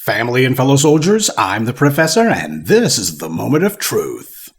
Family and fellow soldiers, I'm the Professor, and this is the Moment of Truth.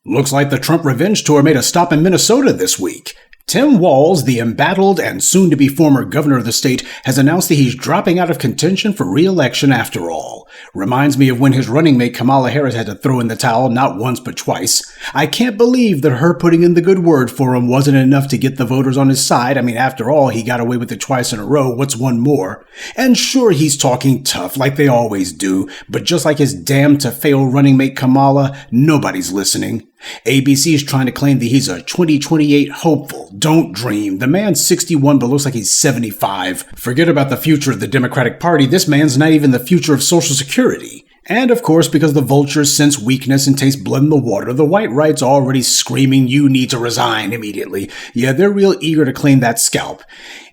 Looks like the Trump revenge tour made a stop in Minnesota this week. Tim Walz, the embattled and soon-to-be former governor of the state, has announced that he's dropping out of contention for re-election after all. Reminds me of when his running mate Kamala Harris had to throw in the towel not once but twice. I can't believe that her putting in the good word for him wasn't enough to get the voters on his side. I mean, after all, he got away with it twice in a row. What's one more? And sure, he's talking tough like they always do, but just like his damned-to-fail running mate Kamala, nobody's listening. ABC is trying to claim that he's a 2028 hopeful. Don't dream. The man's 61 but looks like he's 75. Forget about the future of the Democratic Party. This man's not even the future of Social Security. And of course, because the vultures sense weakness and taste blood in the water, the white right's already screaming, you need to resign immediately. Yeah, they're real eager to claim that scalp.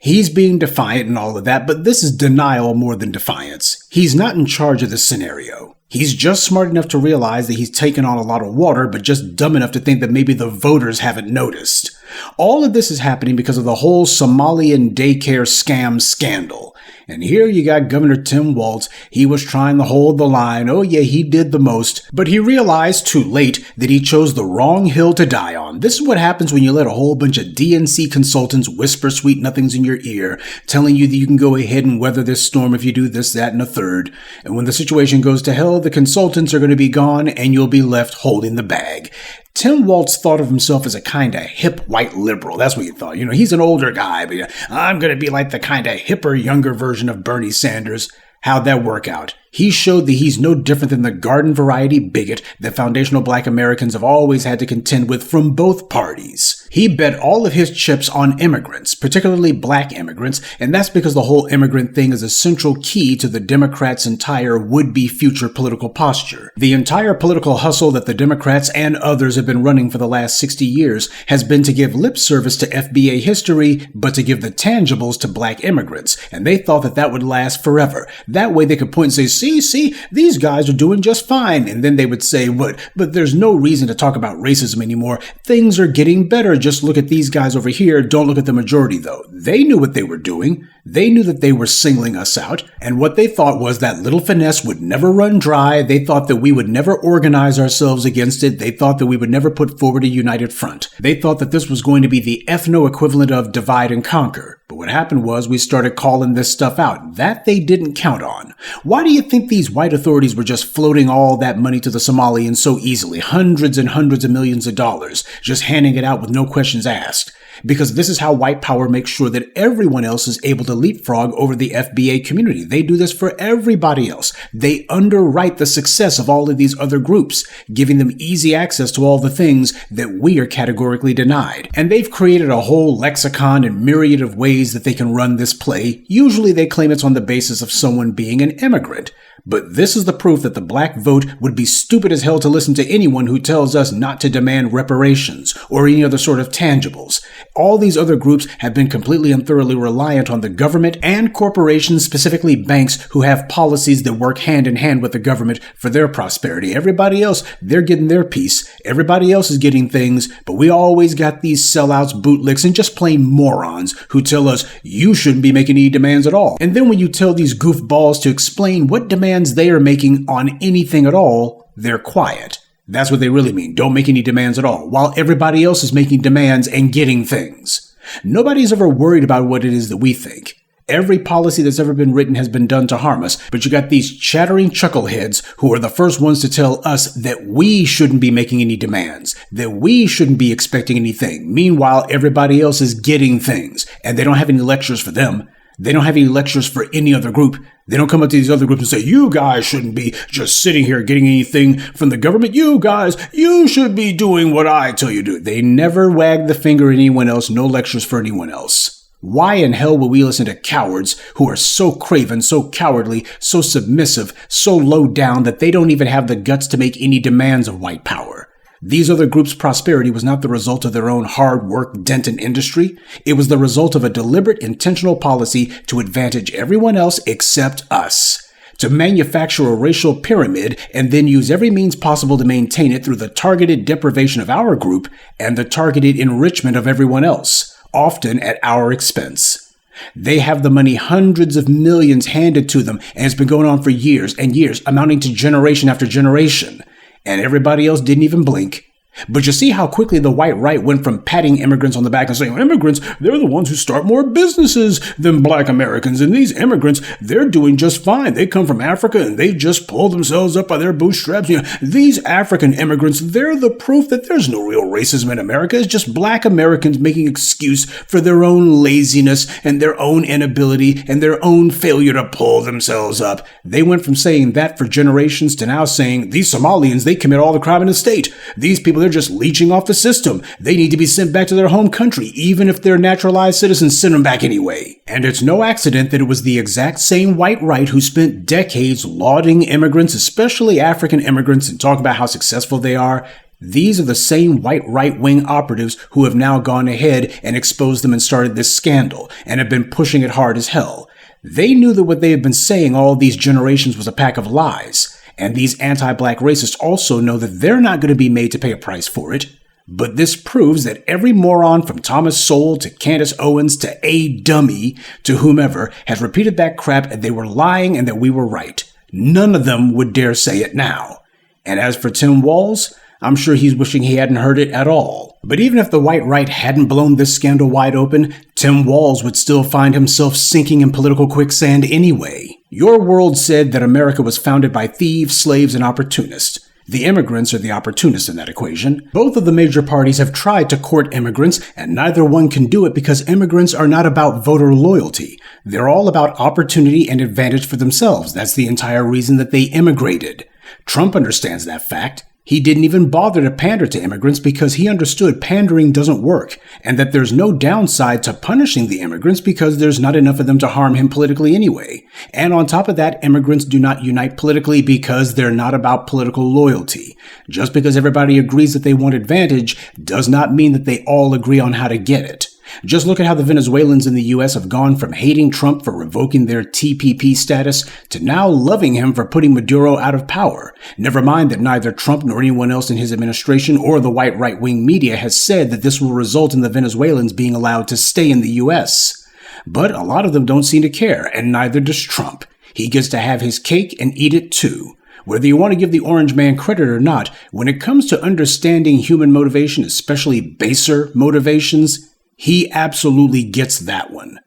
He's being defiant and all of that, but this is denial more than defiance. He's not in charge of this scenario. He's just smart enough to realize that he's taken on a lot of water, but just dumb enough to think that maybe the voters haven't noticed. All of this is happening because of the whole Somalian daycare scam scandal. And here you got Governor Tim Walz. He was trying to hold the line. Oh yeah, he did the most. But he realized too late that he chose the wrong hill to die on. This is what happens when you let a whole bunch of DNC consultants whisper sweet nothings in your ear, telling you that you can go ahead and weather this storm if you do this, that, and a third. And when the situation goes to hell, the consultants are going to be gone and you'll be left holding the bag. Tim Walz thought of himself as a kind of hip white liberal. That's what he thought. You know, he's an older guy, but I'm going to be like the kind of hipper, younger version of Bernie Sanders. How'd that work out? He showed that he's no different than the garden variety bigot that foundational black Americans have always had to contend with from both parties. He bet all of his chips on immigrants, particularly black immigrants, and that's because the whole immigrant thing is a central key to the Democrats' entire would-be future political posture. The entire political hustle that the Democrats and others have been running for the last 60 years has been to give lip service to FBA history, but to give the tangibles to black immigrants, and they thought that that would last forever. That way they could point and say, see, these guys are doing just fine. And then they would say, but there's no reason to talk about racism anymore. Things are getting better. Just look at these guys over here. Don't look at the majority, though. They knew what they were doing. They knew that they were singling us out. And what they thought was that little finesse would never run dry. They thought that we would never organize ourselves against it. They thought that we would never put forward a united front. They thought that this was going to be the ethno equivalent of divide and conquer. But what happened was we started calling this stuff out. That they didn't count on. Why do you think these white authorities were just floating all that money to the Somalians so easily? Hundreds and hundreds of millions of dollars, just handing it out with no questions asked. Because this is how white power makes sure that everyone else is able to leapfrog over the FBA community. They do this for everybody else. They underwrite the success of all of these other groups, giving them easy access to all the things that we are categorically denied. And they've created a whole lexicon and myriad of ways that they can run this play. Usually they claim it's on the basis of someone being an immigrant. But this is the proof that the black vote would be stupid as hell to listen to anyone who tells us not to demand reparations or any other sort of tangibles. All these other groups have been completely and thoroughly reliant on the government and corporations, specifically banks, who have policies that work hand in hand with the government for their prosperity. Everybody else, they're getting their piece. Everybody else is getting things, but we always got these sellouts, bootlicks, and just plain morons who tell us you shouldn't be making any demands at all. And then when you tell these goofballs to explain what demands they are making on anything at all, they're quiet. That's what they really mean. Don't make any demands at all, while everybody else is making demands and getting things. Nobody's ever worried about what it is that we think. Every policy that's ever been written has been done to harm us, but you got these chattering chuckleheads who are the first ones to tell us that we shouldn't be making any demands, that we shouldn't be expecting anything. Meanwhile, everybody else is getting things, and they don't have any lectures for them. They don't have any lectures for any other group. They don't come up to these other groups and say, you guys shouldn't be just sitting here getting anything from the government. You guys, you should be doing what I tell you to do. They never wag the finger at anyone else, no lectures for anyone else. Why in hell would we listen to cowards who are so craven, so cowardly, so submissive, so low down that they don't even have the guts to make any demands of white power? These other groups' prosperity was not the result of their own hard work, dent in industry. It was the result of a deliberate, intentional policy to advantage everyone else except us. To manufacture a racial pyramid and then use every means possible to maintain it through the targeted deprivation of our group and the targeted enrichment of everyone else, often at our expense. They have the money, hundreds of millions handed to them, and it's been going on for years and years, amounting to generation after generation. And everybody else didn't even blink. But you see how quickly the white right went from patting immigrants on the back and saying, immigrants, they're the ones who start more businesses than black Americans. And these immigrants, they're doing just fine. They come from Africa and they just pull themselves up by their bootstraps. These African immigrants, they're the proof that there's no real racism in America. It's just black Americans making excuse for their own laziness and their own inability and their own failure to pull themselves up. They went from saying that for generations to now saying, these Somalians, they commit all the crime in the state. These people, they're just leeching off the system. They need to be sent back to their home country. Even if they're naturalized citizens, send them back anyway. And it's no accident that it was the exact same white right who spent decades lauding immigrants, especially African immigrants, and talking about how successful they are. These are the same white right-wing operatives who have now gone ahead and exposed them and started this scandal and have been pushing it hard as hell. They knew that what they had been saying all these generations was a pack of lies. And these anti-black racists also know that they're not going to be made to pay a price for it. But this proves that every moron from Thomas Sowell to Candace Owens to A. Dummy to whomever has repeated that crap, and they were lying and that we were right. None of them would dare say it now. And as for Tim Walz, I'm sure he's wishing he hadn't heard it at all. But even if the white right hadn't blown this scandal wide open, Tim Walz would still find himself sinking in political quicksand anyway. Your World said that America was founded by thieves, slaves, and opportunists. The immigrants are the opportunists in that equation. Both of the major parties have tried to court immigrants, and neither one can do it because immigrants are not about voter loyalty. They're all about opportunity and advantage for themselves. That's the entire reason that they immigrated. Trump understands that fact. He didn't even bother to pander to immigrants because he understood pandering doesn't work, and that there's no downside to punishing the immigrants because there's not enough of them to harm him politically anyway. And on top of that, immigrants do not unite politically because they're not about political loyalty. Just because everybody agrees that they want advantage does not mean that they all agree on how to get it. Just look at how the Venezuelans in the U.S. have gone from hating Trump for revoking their TPP status to now loving him for putting Maduro out of power. Never mind that neither Trump nor anyone else in his administration or the white right-wing media has said that this will result in the Venezuelans being allowed to stay in the U.S. But a lot of them don't seem to care, and neither does Trump. He gets to have his cake and eat it too. Whether you want to give the orange man credit or not, when it comes to understanding human motivation, especially baser motivations, he absolutely gets that one.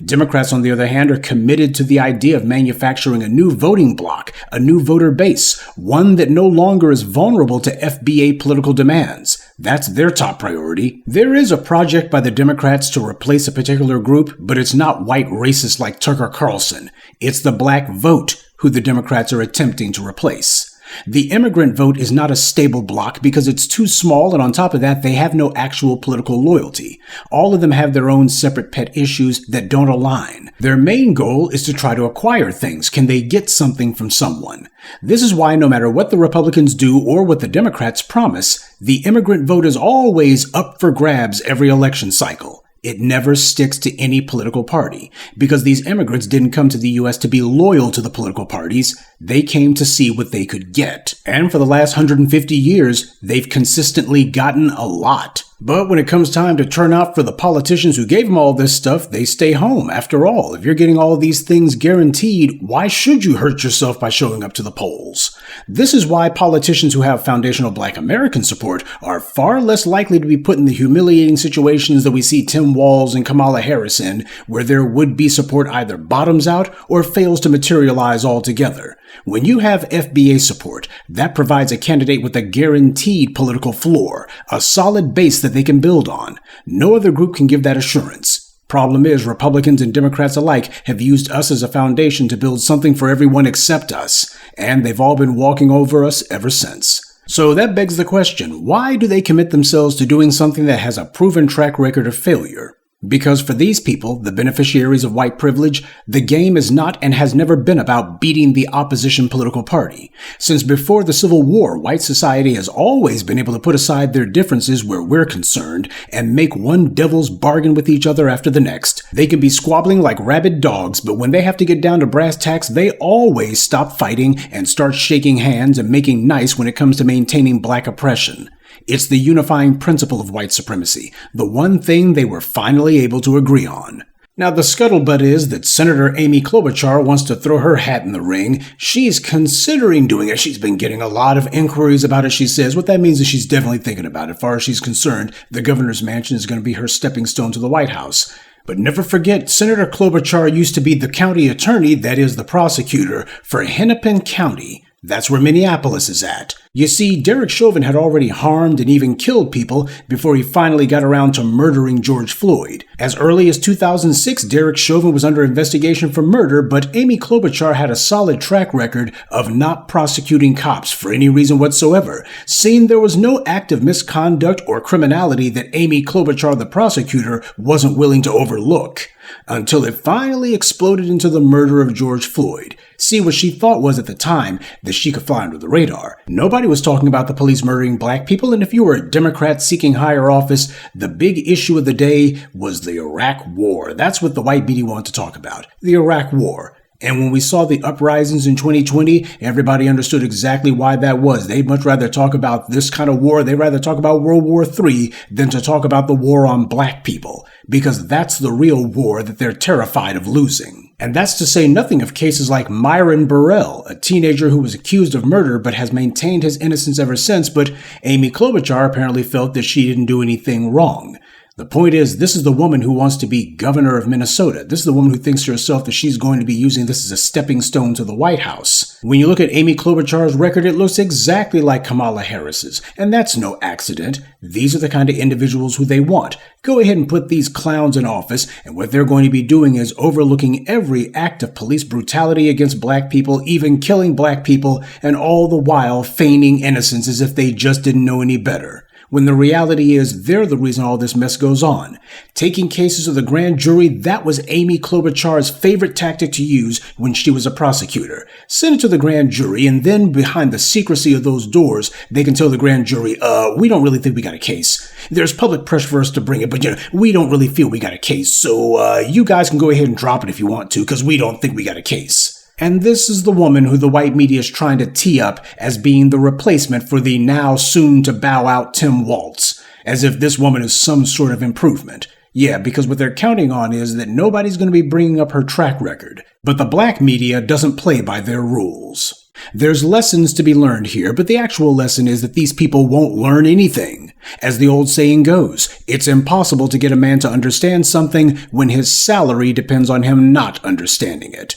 Democrats, on the other hand, are committed to the idea of manufacturing a new voting bloc, a new voter base, one that no longer is vulnerable to FBA political demands. That's their top priority. There is a project by the Democrats to replace a particular group, but it's not white racists like Tucker Carlson. It's the black vote who the Democrats are attempting to replace. The immigrant vote is not a stable bloc because it's too small, and on top of that, they have no actual political loyalty. All of them have their own separate pet issues that don't align. Their main goal is to try to acquire things. Can they get something from someone? This is why no matter what the Republicans do or what the Democrats promise, the immigrant vote is always up for grabs every election cycle. It never sticks to any political party, because these immigrants didn't come to the U.S. to be loyal to the political parties. They came to see what they could get. And for the last 150 years, they've consistently gotten a lot. But when it comes time to turn out for the politicians who gave them all this stuff, they stay home. After all, if you're getting all these things guaranteed, why should you hurt yourself by showing up to the polls? This is why politicians who have foundational black American support are far less likely to be put in the humiliating situations that we see Tim Walz and Kamala Harris in, where their would-be support either bottoms out or fails to materialize altogether. When you have FBA support, that provides a candidate with a guaranteed political floor, a solid base that they can build on. No other group can give that assurance. Problem is, Republicans and Democrats alike have used us as a foundation to build something for everyone except us, and they've all been walking over us ever since. So that begs the question, why do they commit themselves to doing something that has a proven track record of failure? Because for these people, the beneficiaries of white privilege, the game is not and has never been about beating the opposition political party. Since before the Civil War, white society has always been able to put aside their differences where we're concerned and make one devil's bargain with each other after the next. They can be squabbling like rabid dogs, but when they have to get down to brass tacks, they always stop fighting and start shaking hands and making nice when it comes to maintaining black oppression. It's the unifying principle of white supremacy, the one thing they were finally able to agree on. Now, the scuttlebutt is that Senator Amy Klobuchar wants to throw her hat in the ring. She's considering doing it. She's been getting a lot of inquiries about it, she says. What that means is she's definitely thinking about it. As far as she's concerned, the governor's mansion is going to be her stepping stone to the White House. But never forget, Senator Klobuchar used to be the county attorney, that is the prosecutor, for Hennepin County. That's where Minneapolis is at. You see, Derek Chauvin had already harmed and even killed people before he finally got around to murdering George Floyd. As early as 2006, Derek Chauvin was under investigation for murder, but Amy Klobuchar had a solid track record of not prosecuting cops for any reason whatsoever, seeing there was no act of misconduct or criminality that Amy Klobuchar, the prosecutor, wasn't willing to overlook. Until it finally exploded into the murder of George Floyd. See, what she thought was at the time that she could fly under the radar. Nobody was talking about the police murdering black people, and if you were a Democrat seeking higher office, the big issue of the day was the Iraq War. That's what the white media wanted to talk about, the Iraq War. And when we saw the uprisings in 2020, everybody understood exactly why that was. They'd much rather talk about this kind of war. They'd rather talk about World War III than to talk about the war on black people, because that's the real war that they're terrified of losing. And that's to say nothing of cases like Myron Burrell, a teenager who was accused of murder but has maintained his innocence ever since, but Amy Klobuchar apparently felt that she didn't do anything wrong. The point is, this is the woman who wants to be governor of Minnesota. This is the woman who thinks to herself that she's going to be using this as a stepping stone to the White House. When you look at Amy Klobuchar's record, it looks exactly like Kamala Harris's. And that's no accident. These are the kind of individuals who they want. Go ahead and put these clowns in office, and what they're going to be doing is overlooking every act of police brutality against black people, even killing black people, and all the while feigning innocence as if they just didn't know any better. When the reality is they're the reason all this mess goes on. Taking cases to the grand jury, that was Amy Klobuchar's favorite tactic to use when she was a prosecutor. Send it to the grand jury, and then behind the secrecy of those doors, they can tell the grand jury, we don't really think we got a case. There's public pressure for us to bring it, but we don't really feel we got a case, so you guys can go ahead and drop it if you want to, because we don't think we got a case. And this is the woman who the white media is trying to tee up as being the replacement for the now soon to bow out Tim Walz, as if this woman is some sort of improvement. Yeah, because what they're counting on is that nobody's going to be bringing up her track record. But the black media doesn't play by their rules. There's lessons to be learned here, but the actual lesson is that these people won't learn anything. As the old saying goes, it's impossible to get a man to understand something when his salary depends on him not understanding it.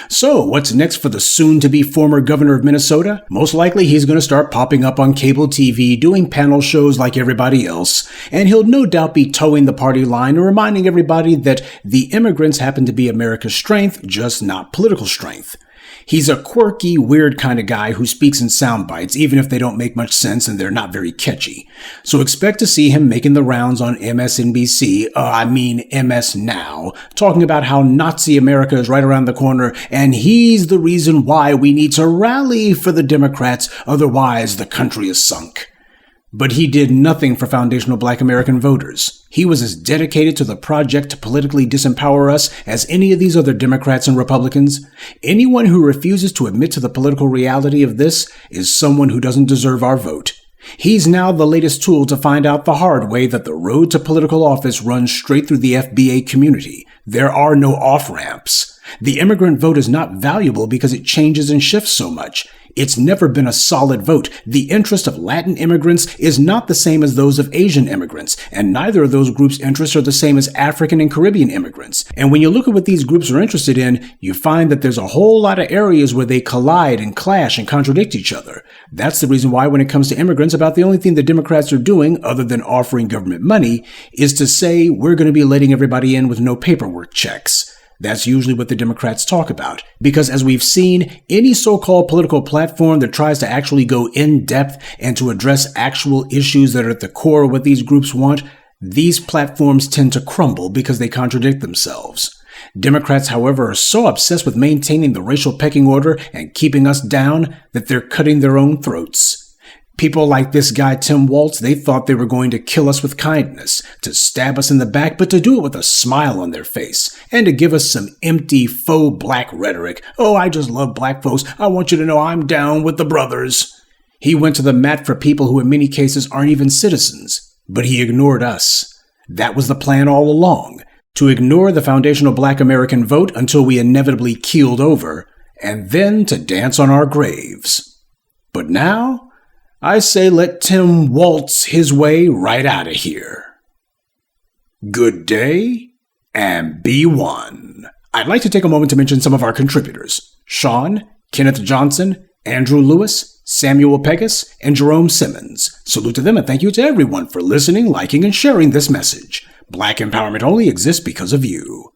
So, what's next for the soon-to-be former governor of Minnesota? Most likely he's going to start popping up on cable TV, doing panel shows like everybody else, and he'll no doubt be towing the party line and reminding everybody that the immigrants happen to be America's strength, just not political strength. He's a quirky, weird kind of guy who speaks in sound bites, even if they don't make much sense and they're not very catchy. So expect to see him making the rounds on MSNBC, MS Now, talking about how Nazi America is right around the corner, and he's the reason why we need to rally for the Democrats, otherwise the country is sunk. But he did nothing for foundational black American voters. He was as dedicated to the project to politically disempower us as any of these other Democrats and Republicans. Anyone who refuses to admit to the political reality of this is someone who doesn't deserve our vote. He's now the latest tool to find out the hard way that the road to political office runs straight through the FBA community. There are no off-ramps. The immigrant vote is not valuable because it changes and shifts so much. It's never been a solid vote. The interest of Latin immigrants is not the same as those of Asian immigrants, and neither of those groups' interests are the same as African and Caribbean immigrants. And when you look at what these groups are interested in, you find that there's a whole lot of areas where they collide and clash and contradict each other. That's the reason why when it comes to immigrants, about the only thing the Democrats are doing, other than offering government money, is to say we're going to be letting everybody in with no paperwork checks. That's usually what the Democrats talk about, because as we've seen, any so-called political platform that tries to actually go in depth and to address actual issues that are at the core of what these groups want, these platforms tend to crumble because they contradict themselves. Democrats, however, are so obsessed with maintaining the racial pecking order and keeping us down that they're cutting their own throats. People like this guy, Tim Walz, they thought they were going to kill us with kindness, to stab us in the back, but to do it with a smile on their face, and to give us some empty, faux black rhetoric. Oh, I just love black folks. I want you to know I'm down with the brothers. He went to the mat for people who in many cases aren't even citizens, but he ignored us. That was the plan all along, to ignore the foundational Black American vote until we inevitably keeled over, and then to dance on our graves. But now, I say let Tim waltz his way right out of here. Good day, and be one. I'd like to take a moment to mention some of our contributors: Sean, Kenneth Johnson, Andrew Lewis, Samuel Pegas, and Jerome Simmons. Salute to them and thank you to everyone for listening, liking, and sharing this message. Black empowerment only exists because of you.